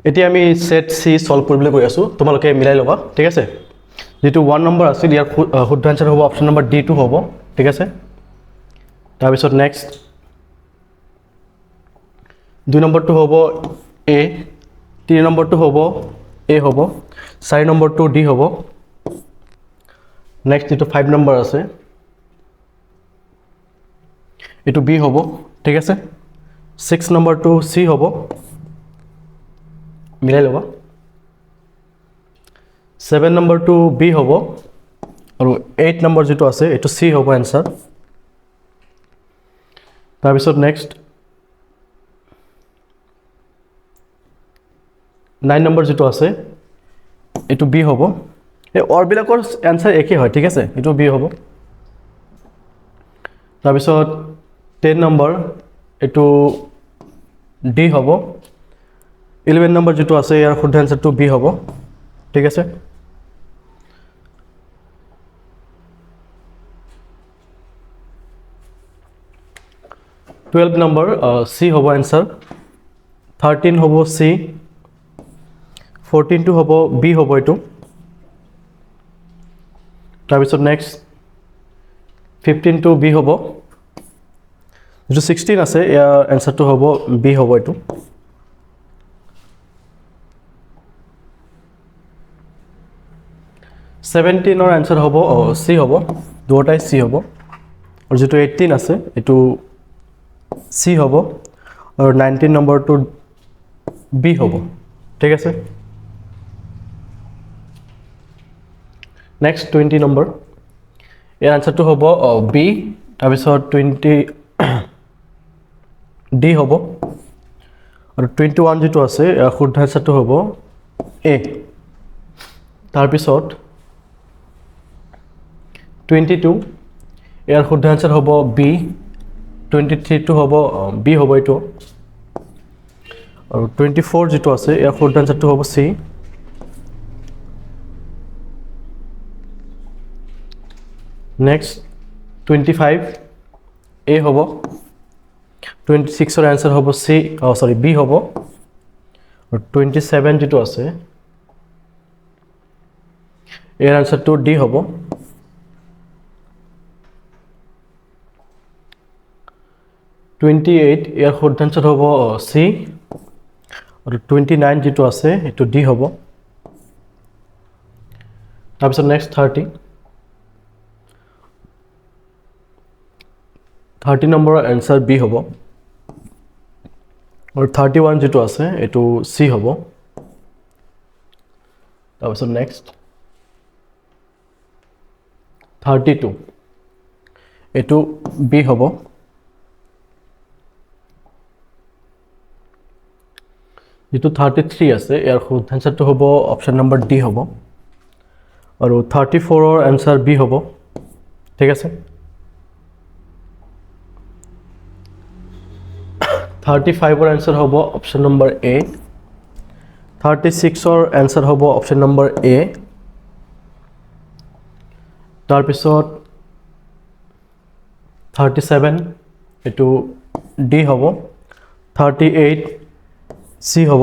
এতিয়া আমি সেট সি সলভ কৰিবলৈ গৈ আছোঁ তোমালোকে মিলাই ল'বা ঠিক আছে যেটো 1 নম্বৰ আছিল ইয়াৰ শুদ্ধ আনসাৰ হ'ব অপচন নম্বৰ ডি টু হ'ব ঠিক আছে তাৰপিছত নেক্সট 2 নম্বৰটো হ'ব এ 3 নম্বৰটো হ'ব এ হ'ব 4 নম্বৰটো ডি হ'ব নেক্সট যেটো 5 নম্বৰ আছে এটো বি হ'ব ঠিক আছে 6 নম্বৰটো সি হ'ব মিলাই ল'বা 7 নম্বৰটো বি হ'ব আৰু 8 নম্বৰ যেটো আছে এটো সি হ'ব আনসাৰ তাৰপিছত নেক্সট 9 নম্বৰ যেটো আছে এটো বি হ'ব এই অৰবিলাকৰ আনসাৰ একে হয় ঠিক আছে এটো বি হ'ব তাৰপিছত 10 নম্বৰ এটো ডি হ'ব 11 নম্বৰ যেটো আছে ইয়াৰ শুদ্ধ আনসাৰটো বি হ'ব ঠিক আছে 12 নম্বৰ সি হ'ব আনসাৰ 13 হ'ব সি 14 টো হ'ব বি হ'ব এটো তাৰপিছত নেক্সট 15 টো বি হ'ব যেটো 16 আছে ইয়াৰ আনসাৰটো হ'ব বি হ'ব এটো 17 ৰ আনসাৰ হ'ব সি হ'ব দুটাই সি হ'ব আৰু যেটো 18 আছে এটো সি হ'ব আৰু 19 নম্বৰটো বি হ'ব ঠিক আছে নেক্সট 20 নম্বৰ ইয়াৰ আনসাৰটো হ'ব বি তাৰপিছত 20 ডি হ'ব আৰু 21 যেটো আছে ইয়াৰ শুদ্ধ আনসাৰটো হ'ব এ তাৰপিছত 22 ইয়াৰ শুদ্ধ আনসাৰ হ'ব বি 23 টো হ'ব বি হ'ব এটো আৰু 24 যেটো আছে ইয়াৰ শুদ্ধ আনসাৰটো হ'ব সি নেক্সট 25 এ হ'ব 26 ৰ আনসাৰ হ'ব সি সৰি বি হ'ব আৰু 27 যেটো আছে ইয়াৰ আনসাৰটো ডি হ'ব 28 ইয়াৰ শুদ্ধ আনসাৰ হ'ব সি আৰু 29 যেটো আছে এটো ডি হ'ব তাৰপিছত নেক্সট 30 নম্বৰৰ আনসাৰ বি হ'ব আৰু 31 যেটো আছে এটো সি হ'ব তাৰপিছত নেক্সট 32 এটো বি হ'ব যেটো 33 আছে ইয়াৰ শুদ্ধ আনসাৰটো হ'ব অপচন নম্বৰ ডি হ'ব আৰু 34 ৰ আনসাৰ বি হ'ব ঠিক আছে 35 ৰ আনসাৰ হ'ব অপচন নম্বৰ এ 36 ৰ আনসাৰ হ'ব অপচন নম্বৰ এ তাৰপিছত 37 এটো ডি হ'ব 38 সি হ'ব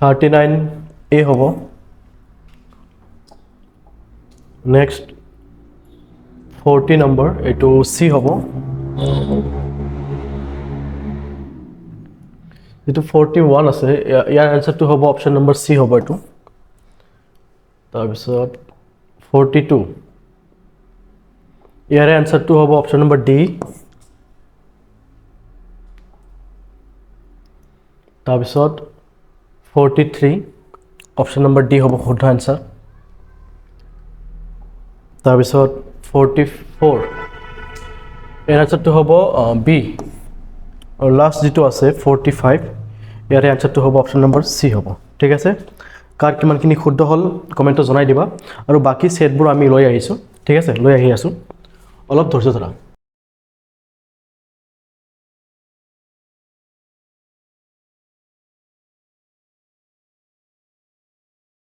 39 এ হ'ব নেক্সট 40 নম্বৰ এটো সি হ'ব যেটো 41 আছে ইয়াৰ আনসাৰটো হ'ব অপচন নম্বৰ সি হ'ব এটো তাৰপিছত 42 ইয়াৰে আনসাৰটো হ'ব অপচন নম্বৰ ডি তাৰপিছত 43 অপচন নম্বৰ ডি হ'ব শুদ্ধ আনসাৰ তাৰপিছত 44 ইয়াৰ আনসাৰটো হ'ব বি আৰু লাষ্ট যেটো আছে 45 ইয়াৰে আনসাৰটো হ'ব অপচন নম্বৰ সি হ'ব ঠিক আছে কাৰ কিমানখিনি শুদ্ধ হ'ল কমেণ্টত জনাই দিবা আৰু বাকি সেটবোৰ আমি লৈ আহিছোঁ ঠিক আছে লৈ আহি আছোঁ অলপ ধৈৰ্য ধৰা